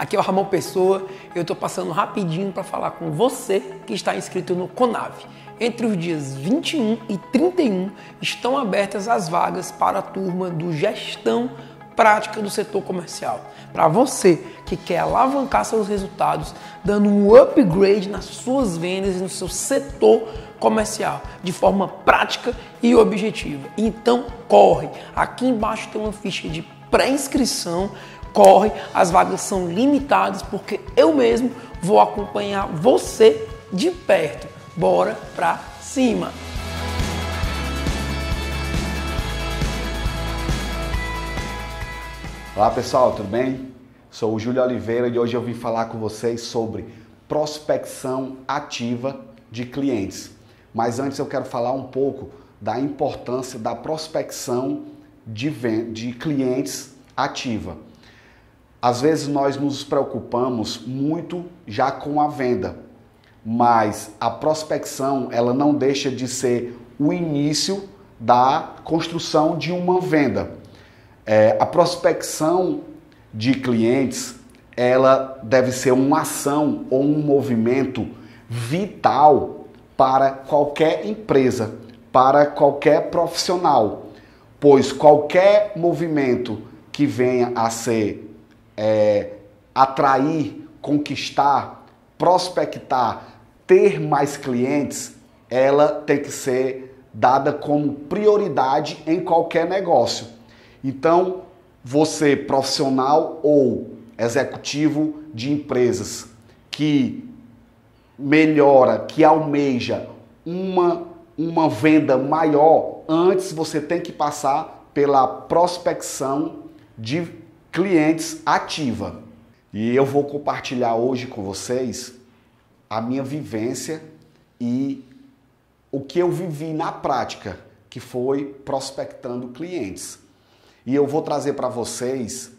Aqui é o Ramon Pessoa, eu estou passando rapidinho para falar com você que está inscrito no Conave. Entre os dias 21 e 31 estão abertas as vagas para a turma do Gestão Prática do Setor Comercial. Para você que quer alavancar seus resultados, dando um upgrade nas suas vendas e no seu setor comercial, de forma prática e objetiva. Então corre, aqui embaixo tem uma ficha de pré-inscrição, corre, as vagas são limitadas porque eu mesmo vou acompanhar você de perto. Bora pra cima! Olá pessoal, tudo bem? Sou o Júlio Oliveira e hoje eu vim falar com vocês sobre prospecção ativa de clientes. Mas antes eu quero falar um pouco da importância da prospecção de clientes ativa. Às vezes nós nos preocupamos muito já com a venda, mas a prospecção ela não deixa de ser o início da construção de uma venda. A prospecção de clientes ela deve ser uma ação ou um movimento vital para qualquer empresa, para qualquer profissional, pois qualquer movimento que venha a ser atrair, conquistar, prospectar, ter mais clientes, ela tem que ser dada como prioridade em qualquer negócio. Então, você profissional ou executivo de empresas que melhora, que almeja uma venda maior, antes você tem que passar pela prospecção de clientes ativa. E eu vou compartilhar hoje com vocês a minha vivência e o que eu vivi na prática, que foi prospectando clientes. E eu vou trazer para vocês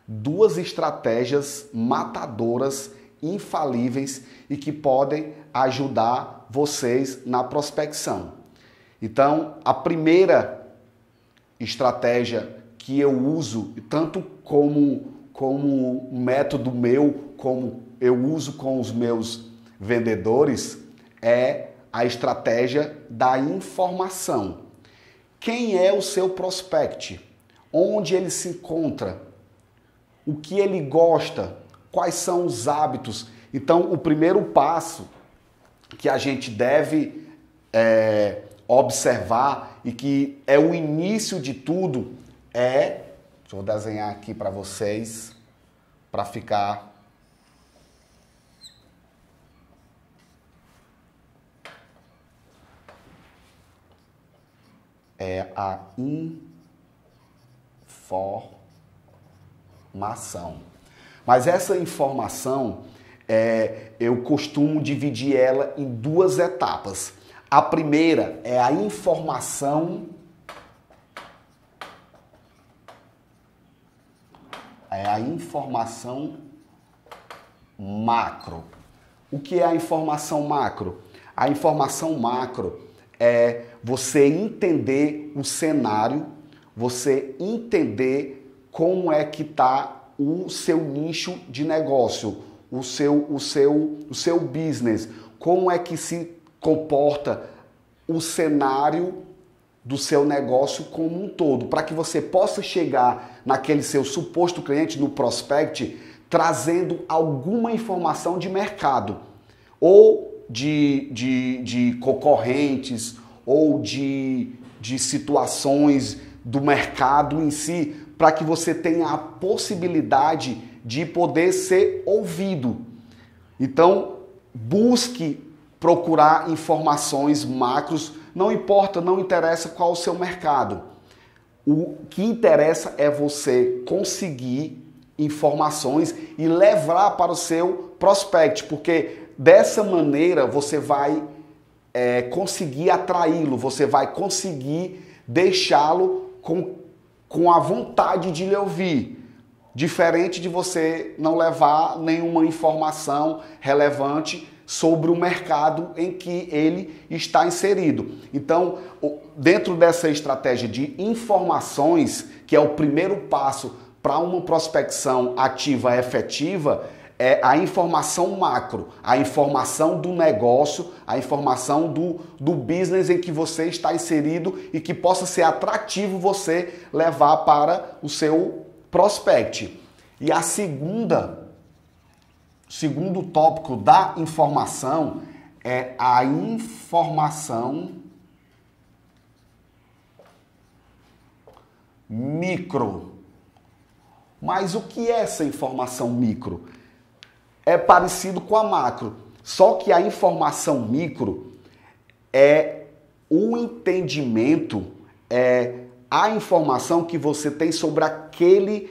duas estratégias matadoras, infalíveis e que podem ajudar vocês na prospecção. Então, a primeira estratégia que eu uso, tanto como método meu, como eu uso com os meus vendedores, é a estratégia da informação. Quem é o seu prospect? Onde ele se encontra? O que ele gosta? Quais são os hábitos? Então, o primeiro passo que a gente deve observar e que é o início de tudo deixa eu desenhar aqui para vocês, para ficar a informação. Mas essa informação, eu costumo dividir ela em duas etapas. A primeira é a informação macro. O que é a informação macro? A informação macro é você entender o cenário, você entender como é que está o seu nicho de negócio, o seu business, como é que se comporta o cenário do seu negócio como um todo, para que você possa chegar naquele seu suposto cliente, no prospect, trazendo alguma informação de mercado, ou de concorrentes, ou de situações do mercado em si, para que você tenha a possibilidade de poder ser ouvido. Então, busque procurar informações macros, não importa, não interessa qual o seu mercado. O que interessa é você conseguir informações e levar para o seu prospect, porque dessa maneira você vai conseguir atraí-lo, você vai conseguir deixá-lo com a vontade de lhe ouvir. Diferente de você não levar nenhuma informação relevante sobre o mercado em que ele está inserido. Então, dentro dessa estratégia de informações, que é o primeiro passo para uma prospecção ativa efetiva é a informação macro, a informação do negócio, a informação do business em que você está inserido e que possa ser atrativo você levar para o seu prospect. E a segundo tópico da informação é a informação micro. Mas o que é essa informação micro? É parecido com a macro, só que a informação micro é o entendimento, é a informação que você tem sobre aquele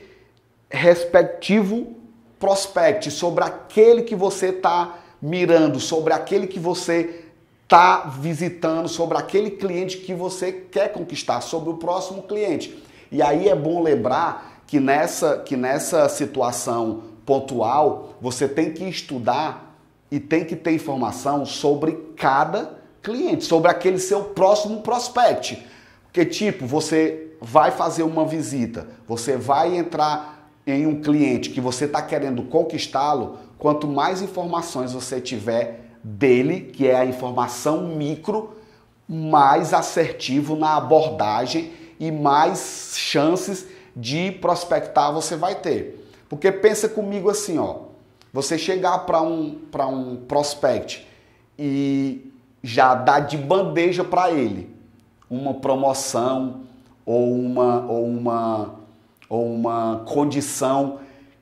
respectivo prospect, sobre aquele que você está mirando, sobre aquele que você está visitando, sobre aquele cliente que você quer conquistar, sobre o próximo cliente. E aí é bom lembrar que nessa situação pontual, você tem que estudar e tem que ter informação sobre cada cliente, sobre aquele seu próximo prospect. Porque, tipo, você vai fazer uma visita, você vai entrar em um cliente que você está querendo conquistá-lo, quanto mais informações você tiver dele, que é a informação micro, mais assertivo na abordagem e mais chances de prospectar você vai ter. Porque pensa comigo assim, ó, você chegar para um prospect e já dar de bandeja para ele uma promoção ou uma condição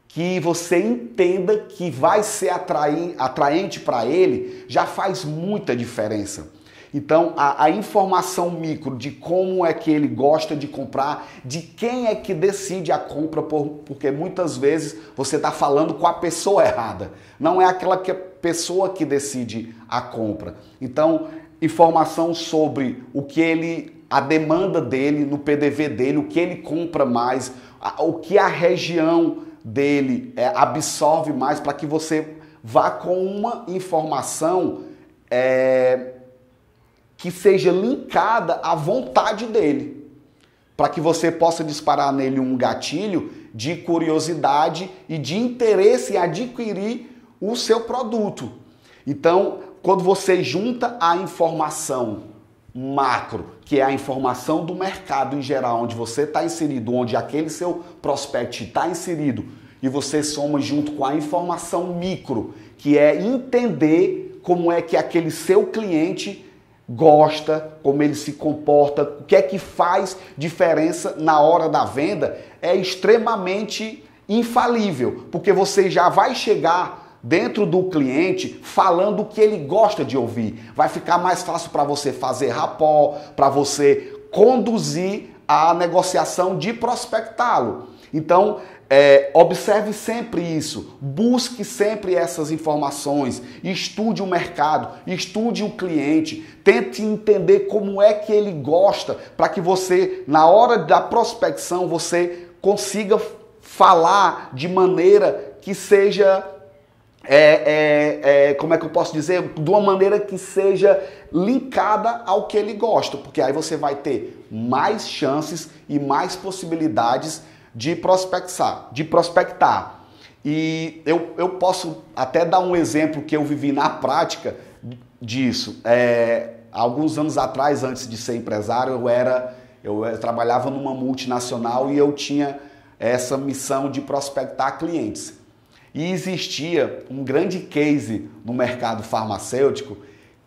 que você entenda que vai ser atraente para ele, já faz muita diferença. Então, a informação micro de como é que ele gosta de comprar, de quem é que decide a compra, porque muitas vezes você está falando com a pessoa errada. Não é aquela pessoa que decide a compra. Então, informação sobre a demanda dele, no PDV dele, o que ele compra mais, o que a região dele absorve mais, para que você vá com uma informação que seja linkada à vontade dele, para que você possa disparar nele um gatilho de curiosidade e de interesse em adquirir o seu produto. Então, quando você junta a informação macro, que é a informação do mercado em geral, onde você está inserido, onde aquele seu prospect está inserido, e você soma junto com a informação micro, que é entender como é que aquele seu cliente gosta, como ele se comporta, o que é que faz diferença na hora da venda, é extremamente infalível, porque você já vai chegar dentro do cliente falando o que ele gosta de ouvir. Vai ficar mais fácil para você fazer rapport, para você conduzir a negociação de prospectá-lo. Então, observe sempre isso, busque sempre essas informações, estude o mercado, estude o cliente, tente entender como é que ele gosta, para que você, na hora da prospecção, você consiga falar de maneira que seja, como é que eu posso dizer? De uma maneira que seja linkada ao que ele gosta, porque aí você vai ter mais chances e mais possibilidades de prospectar. E eu posso até dar um exemplo que eu vivi na prática disso. Alguns anos atrás, antes de ser empresário, eu trabalhava numa multinacional e eu tinha essa missão de prospectar clientes. E existia um grande case no mercado farmacêutico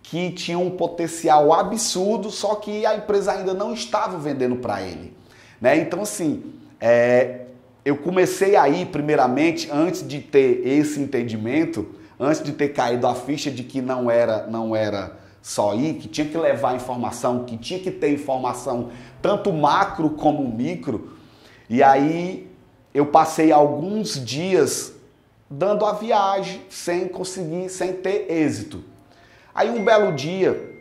que tinha um potencial absurdo, só que a empresa ainda não estava vendendo para ele, né? Então, assim, eu comecei aí, primeiramente, antes de ter esse entendimento, antes de ter caído a ficha de que não era só ir, que tinha que levar informação, que tinha que ter informação, tanto macro como micro. E aí eu passei alguns dias dando a viagem sem ter êxito. Aí um belo dia,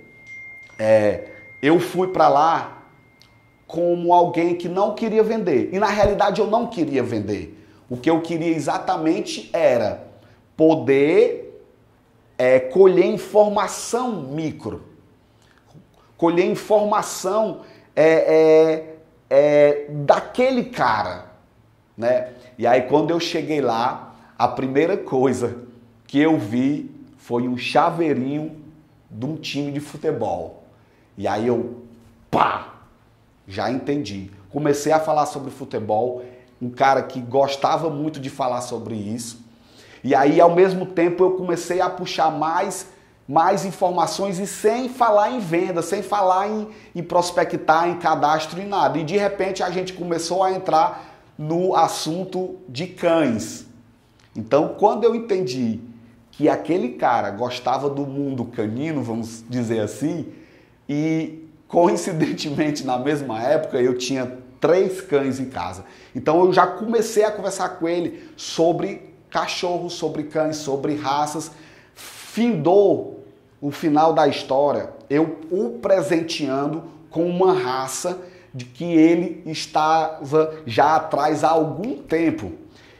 eu fui para lá como alguém que não queria vender. E na realidade eu não queria vender. O que eu queria exatamente era poder colher informação micro. Colher informação daquele cara. né? E aí quando eu cheguei lá, a primeira coisa que eu vi foi um chaveirinho de um time de futebol. E aí eu, pá, já entendi. Comecei a falar sobre futebol, um cara que gostava muito de falar sobre isso. E aí, ao mesmo tempo, eu comecei a puxar mais informações e sem falar em venda, sem falar em prospectar, em cadastro e nada. E de repente a gente começou a entrar no assunto de cães. Então, quando eu entendi que aquele cara gostava do mundo canino, vamos dizer assim, e coincidentemente na mesma época eu tinha 3 cães em casa. Então eu já comecei a conversar com ele sobre cachorros, sobre cães, sobre raças. Findou o final da história eu o presenteando com uma raça de que ele estava já atrás há algum tempo.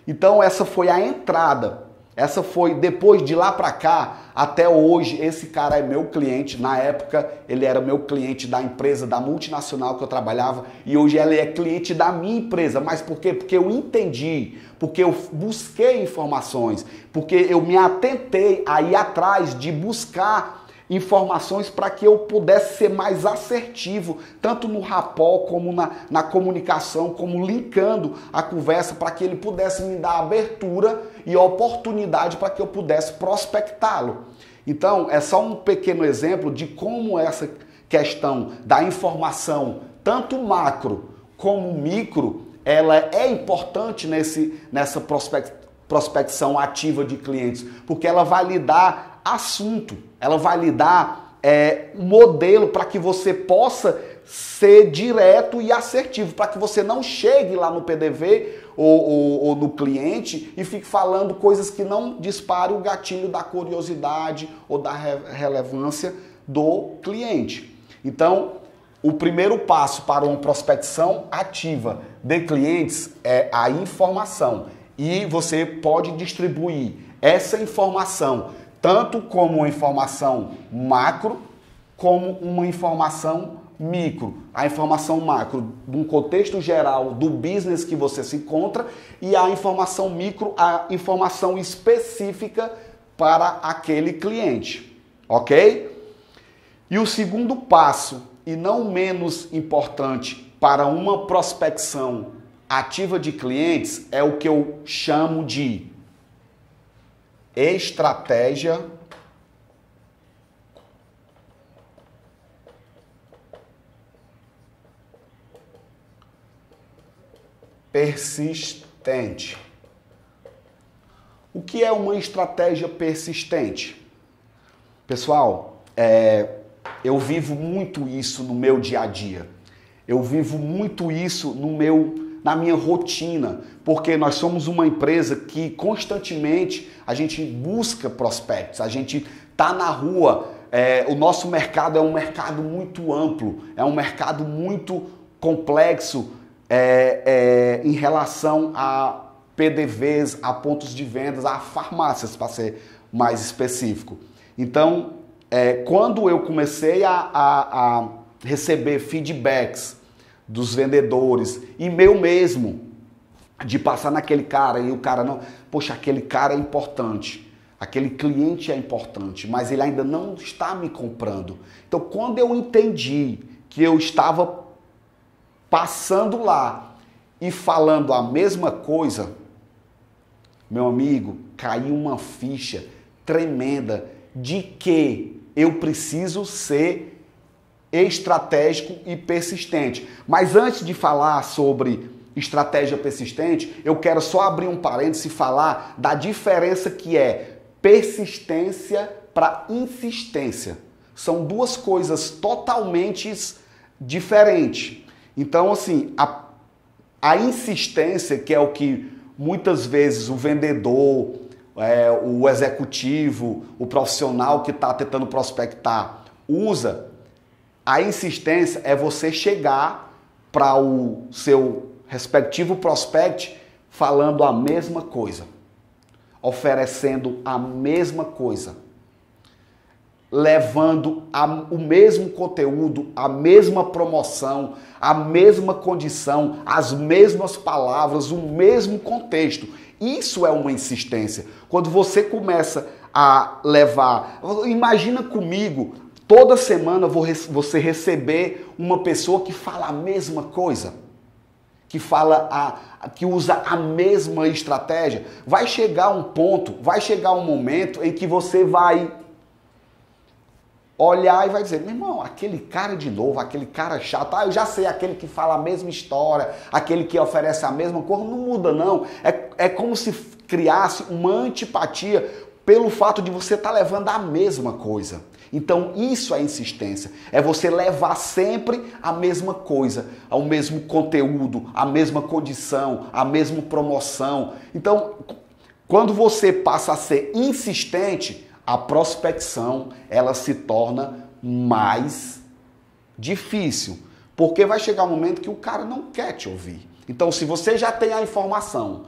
Então essa foi a entrada. Essa foi, depois de lá para cá, até hoje, esse cara é meu cliente. Na época, ele era meu cliente da empresa, da multinacional que eu trabalhava. E hoje ele é cliente da minha empresa. Mas por quê? Porque eu entendi, porque eu busquei informações, porque eu me atentei a ir atrás de buscar informações para que eu pudesse ser mais assertivo, tanto no rapport como na comunicação, como linkando a conversa para que ele pudesse me dar abertura e oportunidade para que eu pudesse prospectá-lo. Então, é só um pequeno exemplo de como essa questão da informação, tanto macro como micro, ela é importante nessa prospecção ativa de clientes, porque ela vai lhe dar assunto, ela vai lhe dar um modelo para que você possa ser direto e assertivo, para que você não chegue lá no PDV ou no cliente e fique falando coisas que não disparem o gatilho da curiosidade ou da relevância do cliente. Então, o primeiro passo para uma prospecção ativa de clientes é a informação. E você pode distribuir essa informação tanto como uma informação macro, como uma informação micro. A informação macro de um contexto geral do business que você se encontra e a informação micro, a informação específica para aquele cliente, ok? E o segundo passo, e não menos importante para uma prospecção ativa de clientes, é o que eu chamo de estratégia persistente. O que é uma estratégia persistente? Pessoal, eu vivo muito isso no meu dia a dia. Eu vivo muito isso na minha rotina, porque nós somos uma empresa que constantemente a gente busca prospectos, a gente está na rua, o nosso mercado é um mercado muito amplo, é um mercado muito complexo em relação a PDVs, a pontos de vendas, a farmácias, para ser mais específico. Então, quando eu comecei a receber feedbacks dos vendedores e meu mesmo, de passar naquele cara e o cara não, poxa, aquele cara é importante, aquele cliente é importante, mas ele ainda não está me comprando. Então, quando eu entendi que eu estava passando lá e falando a mesma coisa, meu amigo, caiu uma ficha tremenda de que eu preciso ser estratégico e persistente. Mas antes de falar sobre estratégia persistente, eu quero só abrir um parênteses e falar da diferença que é persistência para insistência. São duas coisas totalmente diferentes. Então, assim, a insistência, que é o que muitas vezes o vendedor, o executivo, o profissional que está tentando prospectar usa, a insistência é você chegar para o seu respectivo prospect falando a mesma coisa, oferecendo a mesma coisa. levando o mesmo conteúdo, a mesma promoção, a mesma condição, as mesmas palavras, o mesmo contexto. Isso é uma insistência. Quando você começa a levar... Imagina comigo, toda semana você receber uma pessoa que fala a mesma coisa, que usa a mesma estratégia. Vai chegar um ponto, vai chegar um momento em que você vai olhar e vai dizer, meu irmão, aquele cara de novo, aquele cara chato, eu já sei, aquele que fala a mesma história, aquele que oferece a mesma coisa, não muda não. É como se criasse uma antipatia pelo fato de você estar levando a mesma coisa. Então isso é insistência, é você levar sempre a mesma coisa, o mesmo conteúdo, a mesma condição, a mesma promoção. Então, quando você passa a ser insistente, a prospecção ela se torna mais difícil, porque vai chegar um momento que o cara não quer te ouvir. Então, se você já tem a informação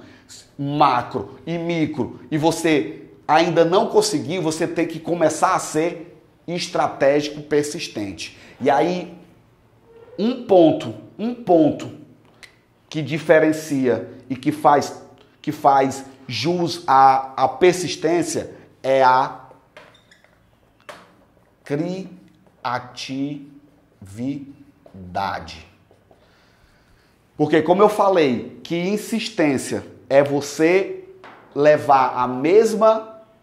macro e micro e você ainda não conseguiu, você tem que começar a ser estratégico persistente. E aí, um ponto que diferencia e que faz jus à persistência é a criatividade. Porque, como eu falei, que insistência é você levar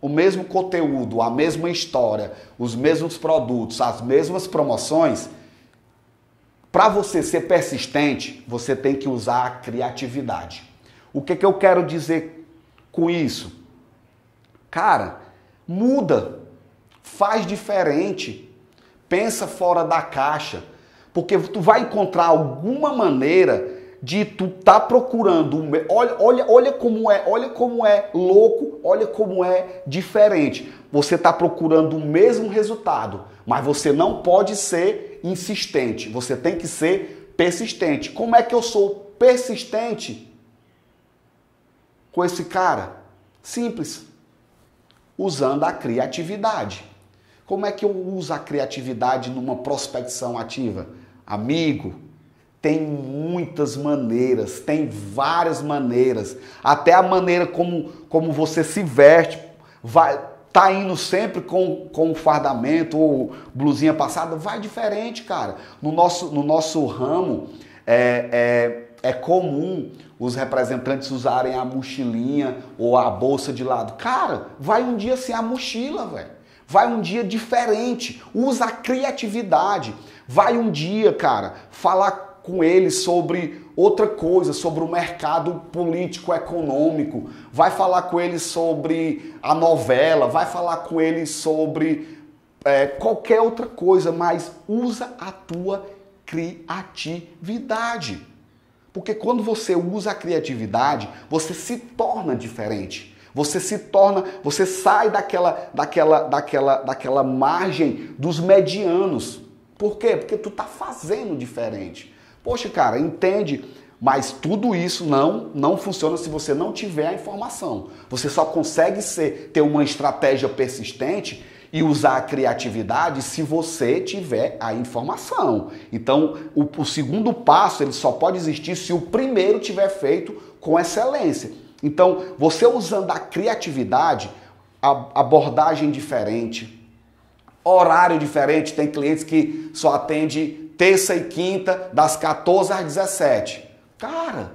o mesmo conteúdo, a mesma história, os mesmos produtos, as mesmas promoções. Para você ser persistente, você tem que usar a criatividade. O que eu quero dizer com isso? Cara, muda, faz diferente, pensa fora da caixa, porque tu vai encontrar alguma maneira de tu tá procurando, olha como é louco, olha como é diferente. Você tá procurando o mesmo resultado, mas você não pode ser insistente, você tem que ser persistente. Como é que eu sou persistente com esse cara? Simples, usando a criatividade. Como é que eu uso a criatividade numa prospecção ativa? Amigo, tem muitas maneiras, tem várias maneiras. Até a maneira como você se veste, tá indo sempre com um fardamento ou blusinha passada, vai diferente, cara. No nosso ramo, é comum os representantes usarem a mochilinha ou a bolsa de lado. Cara, vai um dia sem a mochila, velho. Vai um dia diferente. Usa a criatividade. Vai um dia, cara, falar com ele sobre outra coisa, sobre o mercado político-econômico. Vai falar com ele sobre a novela. Vai falar com ele sobre qualquer outra coisa, mas usa a tua criatividade. Porque quando você usa a criatividade, você se torna diferente. Você sai daquela margem dos medianos. Por quê? Porque tu tá fazendo diferente. Poxa, cara, entende? Mas tudo isso não funciona se você não tiver a informação. Você só consegue ter uma estratégia persistente e usar a criatividade se você tiver a informação. Então, o segundo passo ele só pode existir se o primeiro tiver feito com excelência. Então, você usando a criatividade, abordagem diferente, horário diferente, tem clientes que só atende terça e quinta, das 14 às 17. Cara,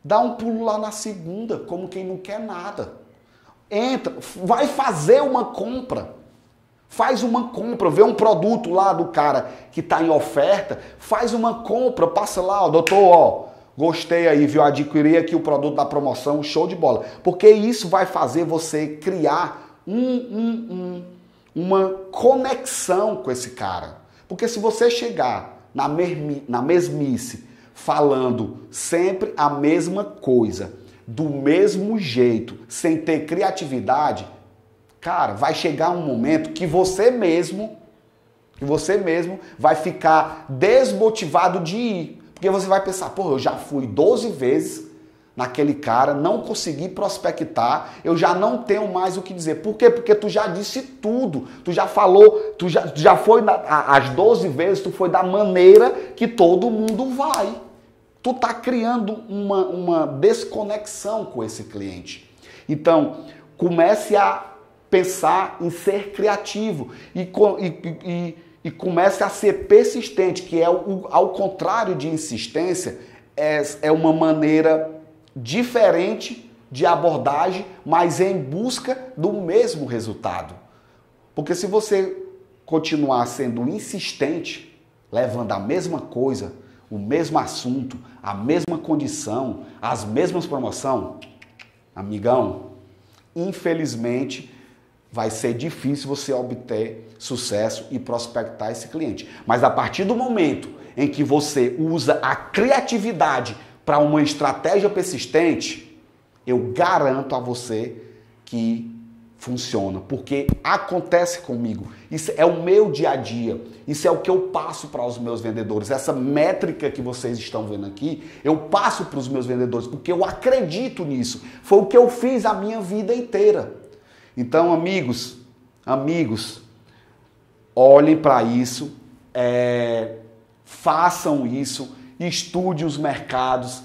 dá um pulo lá na segunda, como quem não quer nada. Entra, vai fazer uma compra. Faz uma compra, vê um produto lá do cara que está em oferta, faz uma compra, passa lá, ó, doutor, gostei aí, viu? Adquiri aqui o produto da promoção, show de bola. Porque isso vai fazer você criar uma conexão com esse cara. Porque se você chegar na mesmice, falando sempre a mesma coisa, do mesmo jeito, sem ter criatividade, cara, vai chegar um momento que você mesmo vai ficar desmotivado de ir. Porque você vai pensar, pô, eu já fui 12 vezes naquele cara, não consegui prospectar, eu já não tenho mais o que dizer. Por quê? Porque tu já disse tudo, tu já falou, tu já foi as 12 vezes, tu foi da maneira que todo mundo vai. Tu tá criando uma desconexão com esse cliente. Então, comece a pensar em ser criativo e comece a ser persistente, que é ao contrário de insistência, é uma maneira diferente de abordagem, mas em busca do mesmo resultado. Porque se você continuar sendo insistente, levando a mesma coisa, o mesmo assunto, a mesma condição, as mesmas promoções, amigão, infelizmente vai ser difícil você obter sucesso e prospectar esse cliente. Mas a partir do momento em que você usa a criatividade para uma estratégia persistente, eu garanto a você que funciona, porque acontece comigo. Isso é o meu dia a dia, isso é o que eu passo para os meus vendedores. Essa métrica que vocês estão vendo aqui, eu passo para os meus vendedores, porque eu acredito nisso. Foi o que eu fiz a minha vida inteira. Então, amigos, olhem para isso, façam isso, estude os mercados,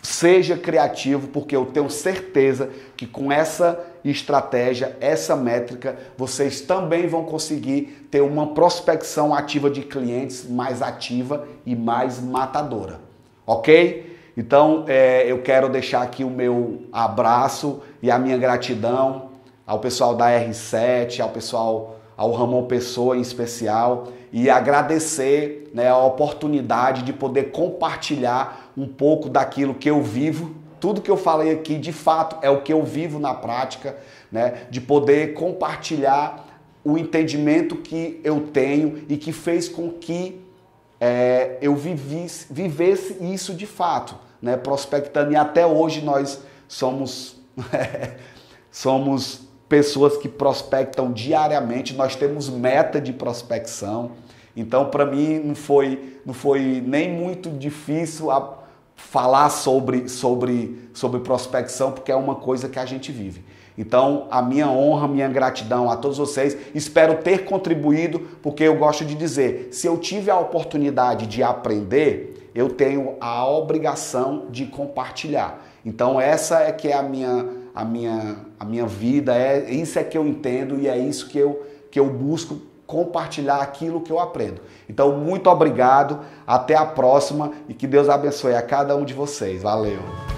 seja criativo, porque eu tenho certeza que com essa estratégia, essa métrica, vocês também vão conseguir ter uma prospecção ativa de clientes mais ativa e mais matadora, ok? Então, eu quero deixar aqui o meu abraço e a minha gratidão ao pessoal da R7, ao Ramon Pessoa em especial, e agradecer, né, a oportunidade de poder compartilhar um pouco daquilo que eu vivo. Tudo que eu falei aqui, de fato, é o que eu vivo na prática, né, de poder compartilhar o entendimento que eu tenho e que fez com que eu vivesse isso de fato, né, prospectando. E até hoje nós somos pessoas que prospectam diariamente, nós temos meta de prospecção. Então, para mim, não foi nem muito difícil falar sobre prospecção, porque é uma coisa que a gente vive. Então, a minha honra, minha gratidão a todos vocês. Espero ter contribuído, porque eu gosto de dizer, se eu tive a oportunidade de aprender, eu tenho a obrigação de compartilhar. Então, essa é que é a minha vida, isso é que eu entendo e é isso que eu busco compartilhar aquilo que eu aprendo. Então, muito obrigado, até a próxima e que Deus abençoe a cada um de vocês. Valeu!